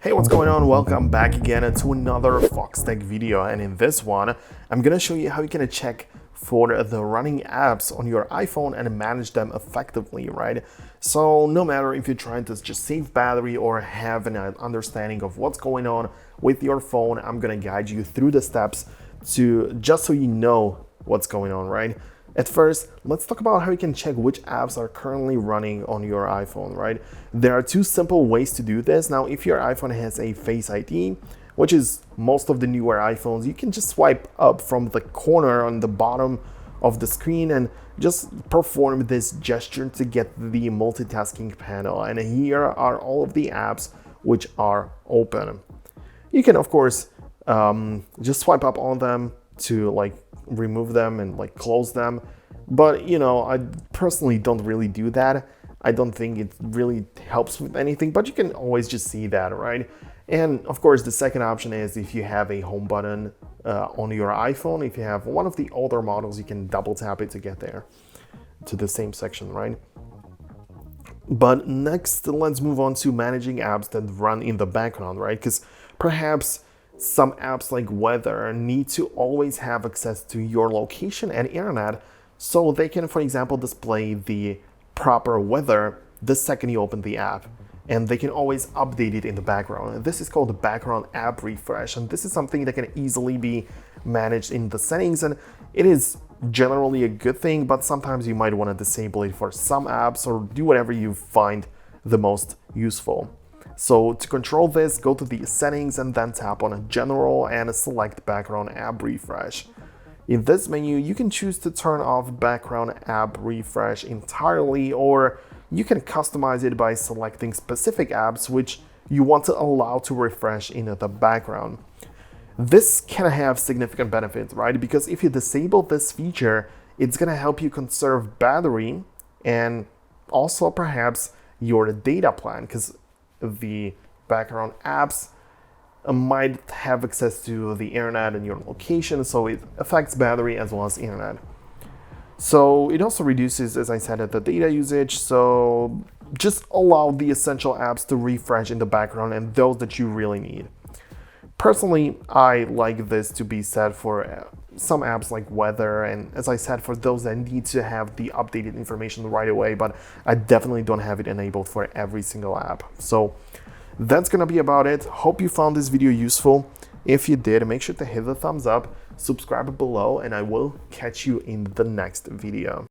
Hey, what's going on? Welcome back again to another Foxtecc video, and in this one I'm gonna show you how you can check for the running apps on your iPhone and manage them effectively, right? So no matter if you're trying to just save battery or have an understanding of what's going on with your phone, I'm gonna guide you through the steps to just so you know what's going on, right? At first, let's talk about how you can check which apps are currently running on your iPhone, right? There are two simple ways to do this. Now, if your iPhone has a Face ID, which is most of the newer iPhones, you can just swipe up from the corner on the bottom of the screen and just perform this gesture to get the multitasking panel. And here are all of the apps which are open. You can, of course, just swipe up on them to remove them and close them, but I personally don't really do that. I don't think it really helps with anything, but you can always just see that, right? And of course, the second option is if you have a home button on your iPhone. If you have one of the older models, you can double tap it to get there to the same section, right? But next, let's move on to managing apps that run in the background, right? Because perhaps some apps like weather need to always have access to your location and internet, so they can, for example, display the proper weather the second you open the app, and they can always update it in the background. And this is called the background app refresh, and this is something that can easily be managed in the settings, and it is generally a good thing, but sometimes you might want to disable it for some apps or do whatever you find the most useful. So to control this, go to the settings and then tap on General and select Background App Refresh. In this menu, you can choose to turn off Background App Refresh entirely, or you can customize it by selecting specific apps which you want to allow to refresh in the background. This can have significant benefits, right? Because if you disable this feature, it's gonna help you conserve battery and also perhaps your data plan, because the background apps might have access to the internet and your location, so it affects battery as well as internet. So it also reduces, as I said, the data usage, so just allow the essential apps to refresh in the background and those that you really need. Personally, I like this to be set for some apps like weather, and as I said, for those that need to have the updated information right away, but I definitely don't have it enabled for every single app. So that's gonna be about it. Hope you found this video useful. If you did, make sure to hit the thumbs up, subscribe below, and I will catch you in the next video.